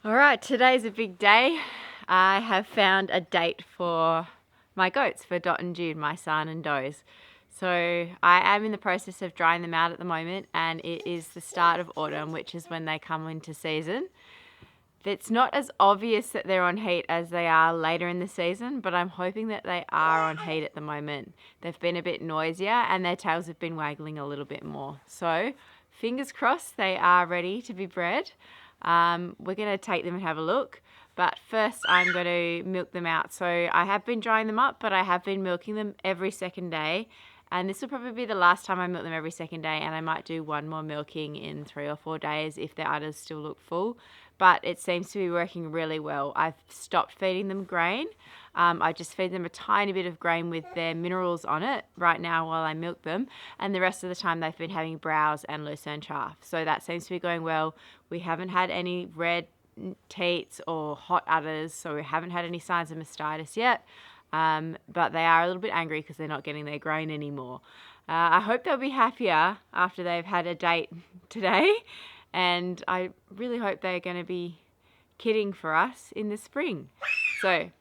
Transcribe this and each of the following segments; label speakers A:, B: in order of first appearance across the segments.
A: Alright, today's a big day. I have found a date for my goats, for Dot and Jude, my son and does. So I am in the process of drying them out at the moment, and it is the start of autumn, which is when they come into season. It's not as obvious that they're on heat as they are later in the season, but I'm hoping that they are on heat at the moment. They've been a bit noisier and their tails have been waggling a little bit more. So fingers crossed they are ready to be bred. We're going to take them and have a look, but first I'm going to milk them out. So I have been drying them up, but I have been milking them every second day, and this will probably be the last time I milk them every second day, and I might do one more milking in 3 or 4 days if their udders still look full. But it seems to be working really well. I've stopped feeding them grain. I just feed them a tiny bit of grain with their minerals on it right now while I milk them, and the rest of the time they've been having browse and lucerne chaff. So that seems to be going well. We haven't had any red teats or hot udders, so we haven't had any signs of mastitis yet, but they are a little bit angry because they're not getting their grain anymore. I hope they'll be happier after they've had a date today, and I really hope they're going to be kidding for us in the spring. So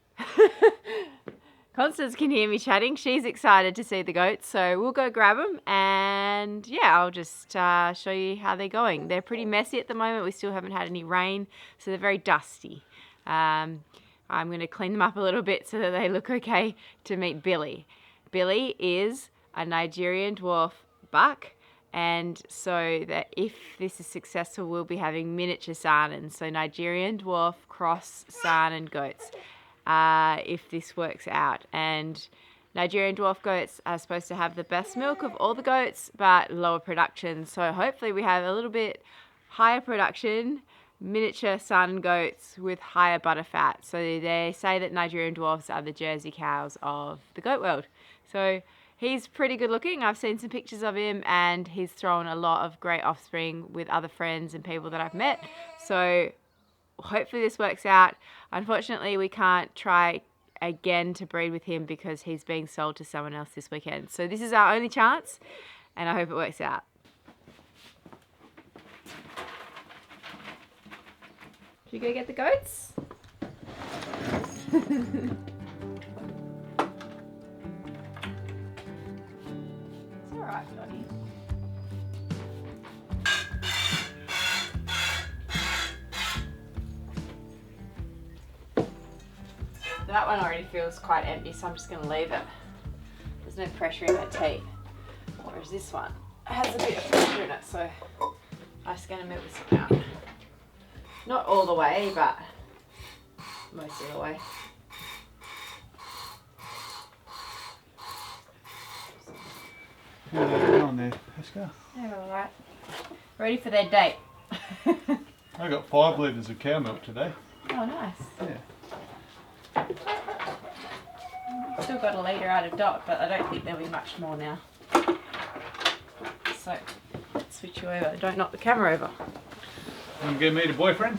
A: Constance can hear me chatting. She's excited to see the goats, so we'll go grab them, and yeah, I'll just show you how they're going. They're pretty messy at the moment. We still haven't had any rain, so they're very dusty. I'm going to clean them up a little bit so that they look okay to meet Billy. Billy is a Nigerian Dwarf buck, and so that if this is successful, we'll be having miniature Saanens, so Nigerian Dwarf cross Saanen goats, if this works out. And Nigerian Dwarf goats are supposed to have the best milk of all the goats, but lower production. So hopefully we have a little bit higher production, miniature Saanen goats with higher butter fat. So they say that Nigerian Dwarfs are the Jersey cows of the goat world. So he's pretty good looking. I've seen some pictures of him, and he's thrown a lot of great offspring with other friends and people that I've met. So hopefully this works out. Unfortunately, we can't try again to breed with him because he's being sold to someone else this weekend. So this is our only chance, and I hope it works out. Should we go get the goats? Alright, Dottie. That one already feels quite empty, so I'm just going to leave it. There's no pressure in that teat. Whereas this one has a bit of pressure in it, so I'm just going to milk this one out. Not all the way, but most of the way.
B: How are they going there, Pascal?
A: They're alright. Ready for their date.
B: I got 5 litres of cow milk today.
A: Oh, nice.
B: Yeah.
A: Still got a litre out of Dot, but I don't think there'll be much more now. So, let's switch you over. Don't knock the camera over.
B: You can go meet a boyfriend?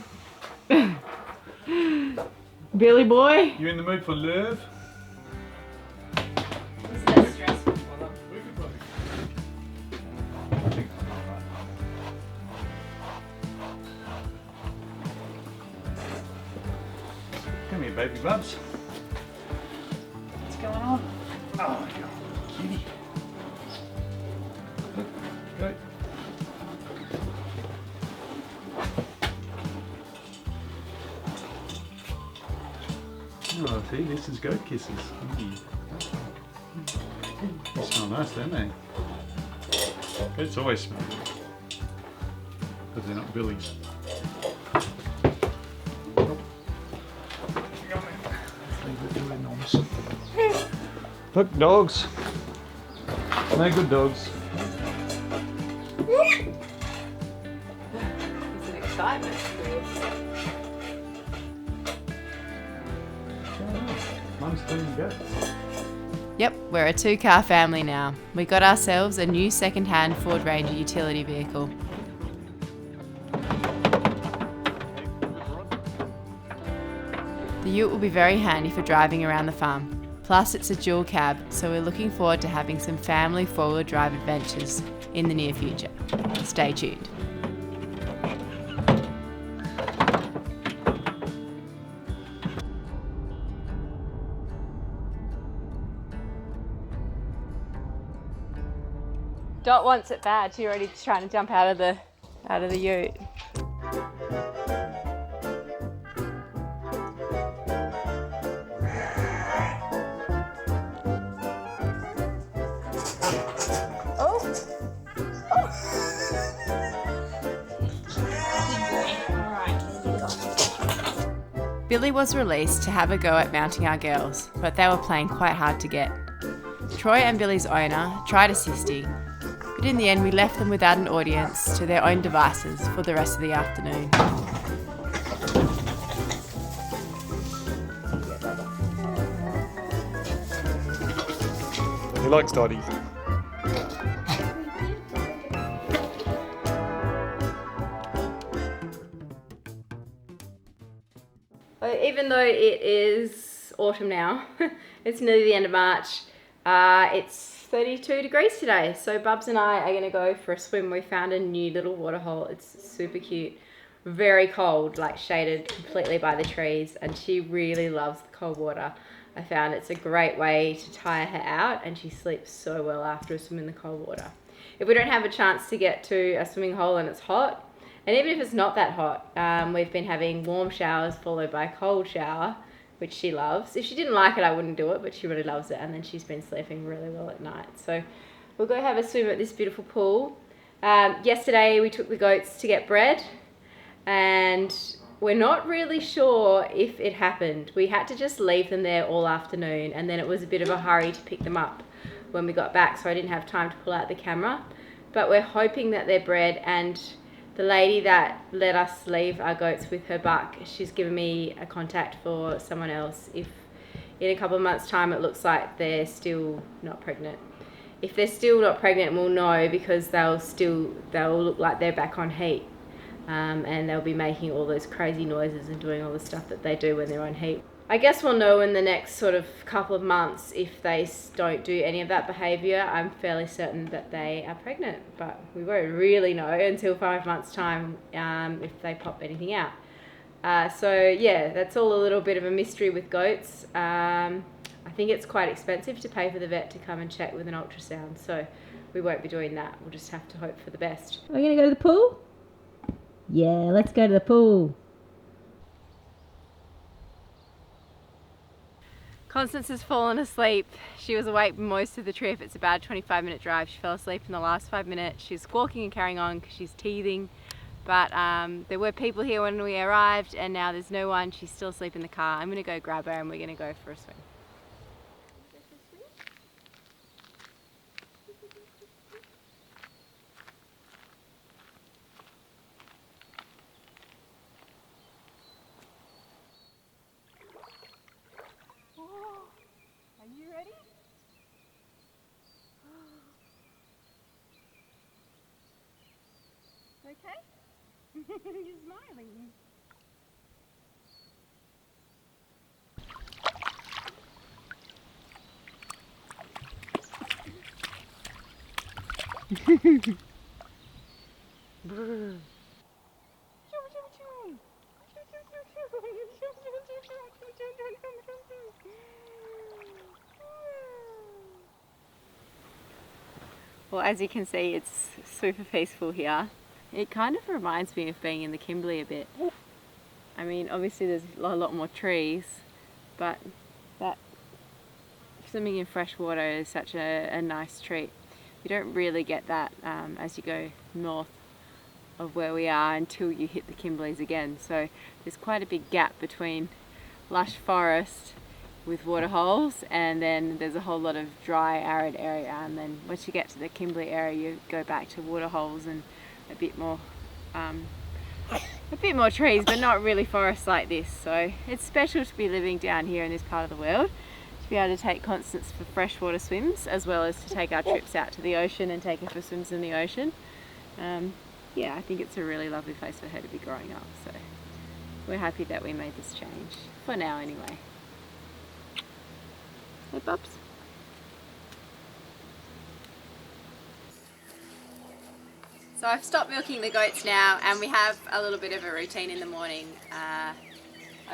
A: Billy boy.
B: You in the mood for love?
A: It's less stressful for them.
B: I think I'm alright. Come here, baby bubs.
A: What's going on?
B: Oh, you kitty. Look, go. Oh, see, this is goat kisses. They smell nice, don't they? Goats always smell good. Because they're not billies. Look, dogs. No good dogs.
A: It's an excitement.
B: Mum's cleaning goats.
A: Yep, we're a 2-car family now. We got ourselves a new second-hand Ford Ranger utility vehicle. The ute will be very handy for driving around the farm. Plus it's a dual cab, so we're looking forward to having some family four-wheel drive adventures in the near future. Stay tuned. Dot wants it bad. She's already trying to jump out of the ute. Billy was released to have a go at mounting our girls, but they were playing quite hard to get. Troy and Billy's owner tried assisting, but in the end we left them without an audience to their own devices for the rest of the afternoon.
B: He likes Dottie.
A: Even though it is autumn now, it's nearly the end of March, it's 32 degrees today. So Bubs and I are going to go for a swim. We found a new little waterhole. It's super cute. Very cold, like shaded completely by the trees. And she really loves the cold water. I found it's a great way to tire her out, and she sleeps so well after a swim in the cold water. If we don't have a chance to get to a swimming hole and it's hot, and even if it's not that hot, we've been having warm showers followed by a cold shower, which she loves. If she didn't like it, I wouldn't do it, but she really loves it. And then she's been sleeping really well at night. So we'll go have a swim at this beautiful pool. Yesterday we took the goats to get bred, and we're not really sure if it happened. We had to just leave them there all afternoon, and then it was a bit of a hurry to pick them up when we got back, so I didn't have time to pull out the camera. But we're hoping that they're bred, and the lady that let us leave our goats with her buck, she's given me a contact for someone else if in a couple of months' time it looks like they're still not pregnant. If they're still not pregnant, we'll know, because they'll look like they're back on heat, and they'll be making all those crazy noises and doing all the stuff that they do when they're on heat. I guess we'll know in the next sort of couple of months if they don't do any of that behaviour. I'm fairly certain that they are pregnant, but we won't really know until 5 months' time if they pop anything out. So yeah, that's all a little bit of a mystery with goats. I think it's quite expensive to pay for the vet to come and check with an ultrasound, so we won't be doing that. We'll just have to hope for the best.
C: Are we going to go to the pool? Yeah, let's go to the pool.
A: Constance has fallen asleep. She was awake most of the trip. It's about a 25-minute drive. She fell asleep in the last 5 minutes. She's squawking and carrying on because she's teething. But there were people here when we arrived, and now there's no one. She's still asleep in the car. I'm going to go grab her and we're going to go for a swim. Are you ready? Okay? You're smiling. Well, as you can see, it's super peaceful here. It kind of reminds me of being in the Kimberley a bit. I mean, obviously there's a lot more trees, but that swimming in fresh water is such a nice treat. You don't really get that as you go north of where we are until you hit the Kimberleys again. So there's quite a big gap between lush forest with waterholes, and then there's a whole lot of dry, arid area, and then once you get to the Kimberley area you go back to waterholes and a bit more trees, but not really forests like this. So it's special to be living down here in this part of the world, to be able to take Constance for freshwater swims, as well as to take our trips out to the ocean and take her for swims in the ocean. Yeah, I think it's a really lovely place for her to be growing up, so we're happy that we made this change, for now anyway. Hey Bubs. So I've stopped milking the goats now, and we have a little bit of a routine in the morning.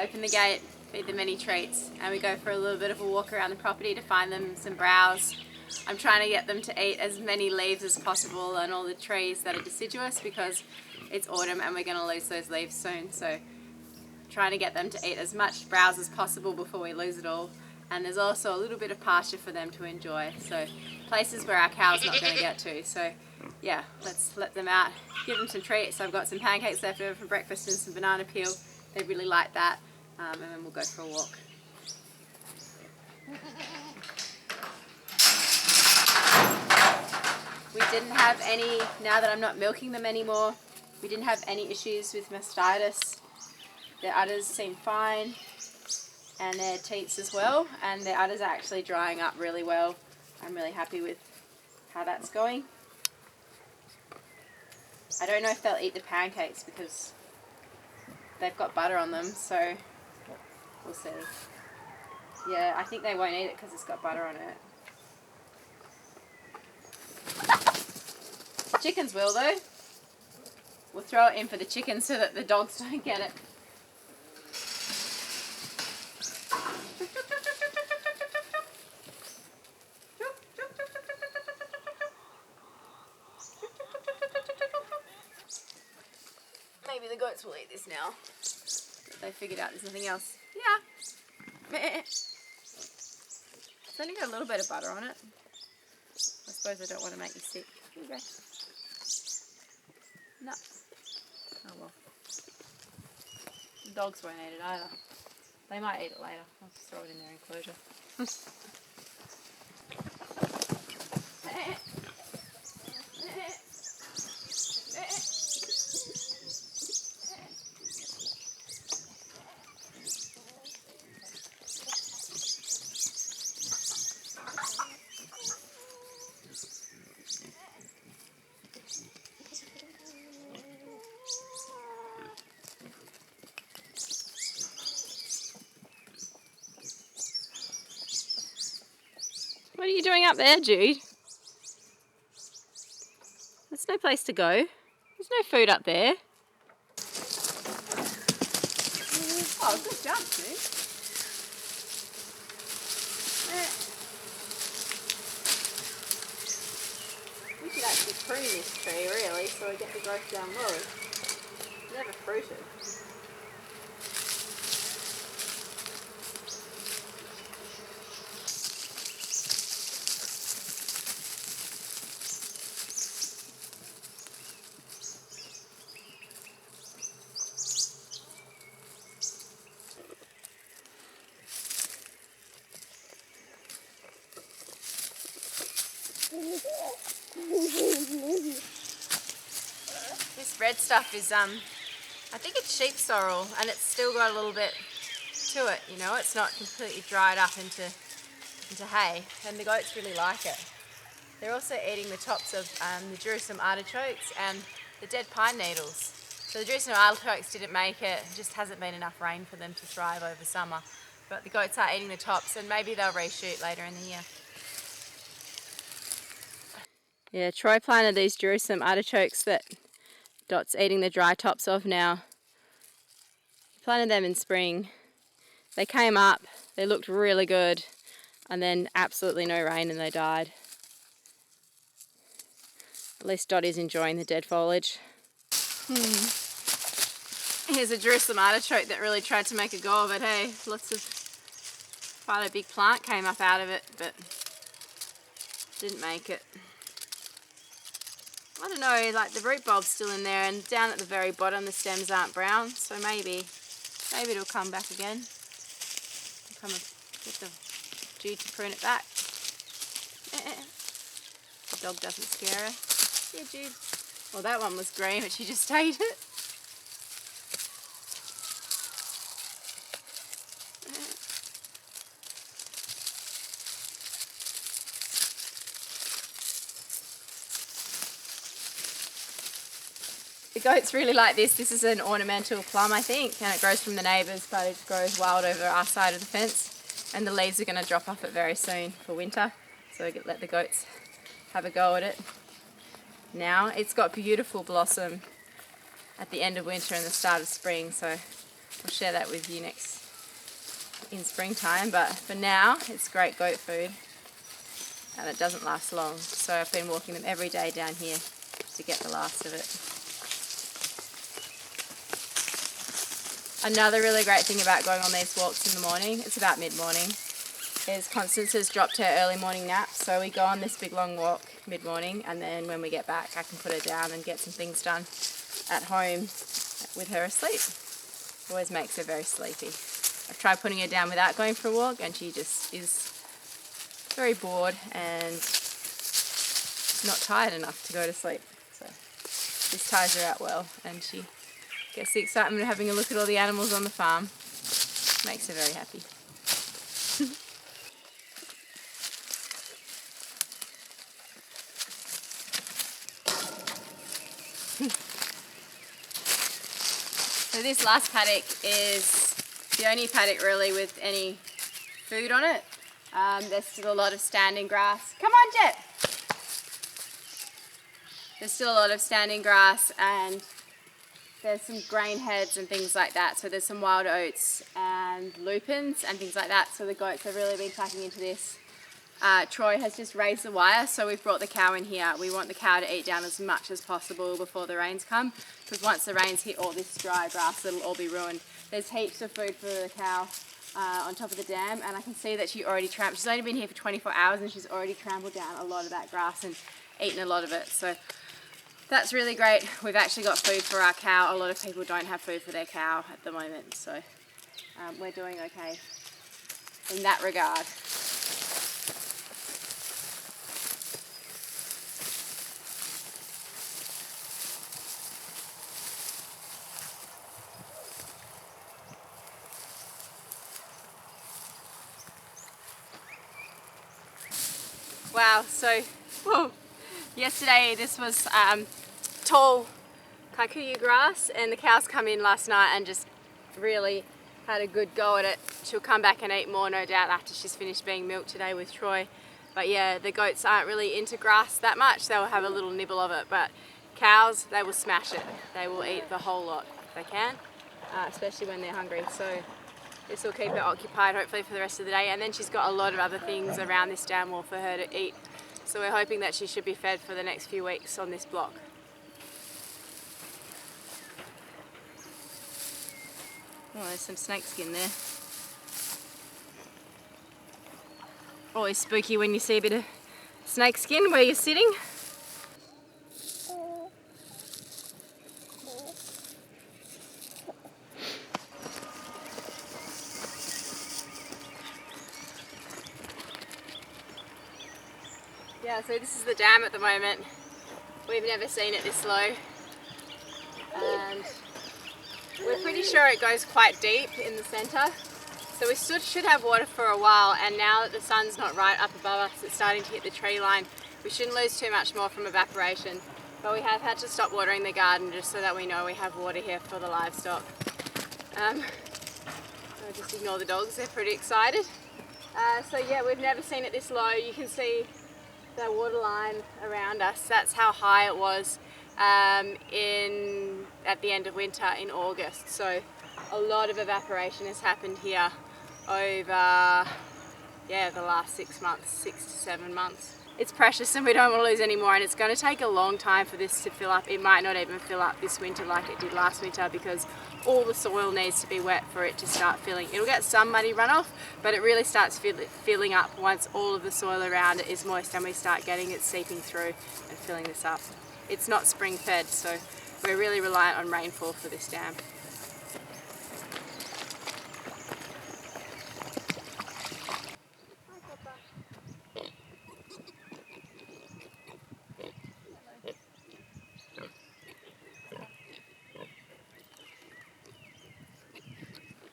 A: Open the gate, feed them any treats, and we go for a little bit of a walk around the property to find them some browse. I'm trying to get them to eat as many leaves as possible on all the trees that are deciduous because it's autumn and we're going to lose those leaves soon. So trying to get them to eat as much browse as possible before we lose it all. And there's also a little bit of pasture for them to enjoy. So places where our cow's not going to get to. So yeah, let's let them out, give them some treats. So I've got some pancakes left over for breakfast and some banana peel. They really like that. And then we'll go for a walk. We didn't have any, now that I'm not milking them anymore, we didn't have any issues with mastitis. Their udders seem fine, and their teats as well, and their udders are actually drying up really well. I'm really happy with how that's going. I don't know if they'll eat the pancakes because they've got butter on them, so we'll see. Yeah, I think they won't eat it because it's got butter on it. Chickens will though. We'll throw it in for the chickens so that the dogs don't get it. Maybe the goats will eat this now. They figured out there's nothing else. Yeah. It's only got a little bit of butter on it. I suppose I don't want to make you sick. Here you go. No. Oh well. The dogs won't eat it either. They might eat it later. I'll just throw it in their enclosure. What are you doing up there, Jude? There's no place to go. There's no food up there. Oh, good job, Jude. We should actually prune this tree, really, so we get the growth down low. It's never fruited. This red stuff is, I think it's sheep sorrel, and it's still got a little bit to it, you know, it's not completely dried up into hay, and the goats really like it. They're also eating the tops of the Jerusalem artichokes and the dead pine needles. So the Jerusalem artichokes didn't make it, just hasn't been enough rain for them to thrive over summer. But the goats are eating the tops, and maybe they'll reshoot later in the year. Yeah, Troy planted these Jerusalem artichokes that Dot's eating the dry tops of now. He planted them in spring. They came up, they looked really good, and then absolutely no rain and they died. At least Dot is enjoying the dead foliage. Here's a Jerusalem artichoke that really tried to make a go of it, hey? Quite a big plant came up out of it, but didn't make it. I don't know, like the root bulb's still in there, and down at the very bottom the stems aren't brown, so maybe it'll come back again. I'll come and get the Jude to prune it back. The dog doesn't scare her. Yeah, Jude. Well, that one was green, but she just ate it. The goats really like this. This is an ornamental plum, I think, and it grows from the neighbours, but it grows wild over our side of the fence. And the leaves are going to drop off it very soon for winter, so we can let the goats have a go at it. Now it's got beautiful blossom at the end of winter and the start of spring, so we'll share that with you in springtime. But for now, it's great goat food. and it doesn't last long. So I've been walking them every day down here to get the last of it. Another really great thing about going on these walks in the morning, it's about mid-morning, is Constance has dropped her early morning nap, so we go on this big long walk mid-morning, and then when we get back I can put her down and get some things done at home with her asleep. Always makes her very sleepy. I've tried putting her down without going for a walk and she just is very bored and not tired enough to go to sleep. So this tires her out well, and she gets the excitement of having a look at all the animals on the farm. Makes her very happy. So this last paddock is the only paddock really with any food on it. There's still a lot of standing grass. Come on, Jet! There's still a lot of standing grass, and there's some grain heads and things like that. So there's some wild oats and lupins and things like that. So the goats have really been packing into this. Troy has just raised the wire, so we've brought the cow in here. We want the cow to eat down as much as possible before the rains come, because once the rains hit all this dry grass, it'll all be ruined. There's heaps of food for the cow on top of the dam, and I can see that she already trampled. She's only been here for 24 hours and she's already trampled down a lot of that grass and eaten a lot of it. So that's really great. We've actually got food for our cow. A lot of people don't have food for their cow at the moment, so we're doing okay in that regard. Wow, so yesterday this was tall kikuyu grass, and the cows come in last night and just really had a good go at it. She'll come back and eat more, no doubt, after she's finished being milked today with Troy. But yeah, the goats aren't really into grass that much. They'll have a little nibble of it, but cows, they will smash it. They will eat the whole lot if they can, especially when they're hungry. So this will keep her occupied hopefully for the rest of the day, and then she's got a lot of other things around this dam wall for her to eat. So we're hoping that she should be fed for the next few weeks on this block. Oh, there's some snake skin there. Always spooky when you see a bit of snake skin where you're sitting. Yeah, so this is the dam at the moment. We've never seen it this low. And we're pretty sure it goes quite deep in the centre. So we should have water for a while, and now that the sun's not right up above us, it's starting to hit the tree line. We shouldn't lose too much more from evaporation. But we have had to stop watering the garden just so that we know we have water here for the livestock. I'll just ignore the dogs, they're pretty excited. So yeah, we've never seen it this low. You can see the water line around us. That's how high it was at the end of winter in August. So a lot of evaporation has happened here over the last 6 months, 6 to 7 months. It's precious and we don't want to lose any more, and it's going to take a long time for this to fill up. It might not even fill up this winter like it did last winter, because all the soil needs to be wet for it to start filling. It'll get some muddy runoff, but it really starts filling up once all of the soil around it is moist and we start getting it seeping through and filling this up. It's not spring fed, so we're really reliant on rainfall for this dam.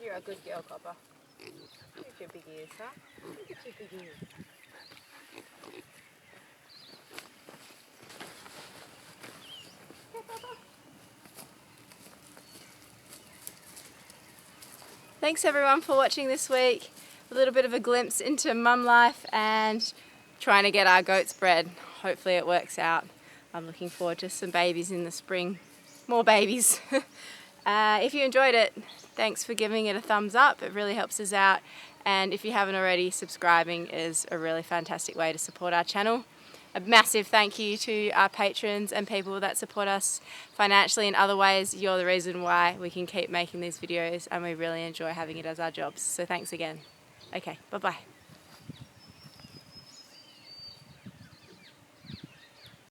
A: You're a good girl, Copper. Look at your big ears, huh? Look at your big ears. Thanks everyone for watching this week. A little bit of a glimpse into mum life and trying to get our goats bred. Hopefully it works out. I'm looking forward to some babies in the spring. More babies. If you enjoyed it, thanks for giving it a thumbs up. It really helps us out. And if you haven't already, subscribing is a really fantastic way to support our channel. A massive thank you to our patrons and people that support us financially in other ways. You're the reason why we can keep making these videos, and we really enjoy having it as our jobs. So thanks again. Okay, bye-bye.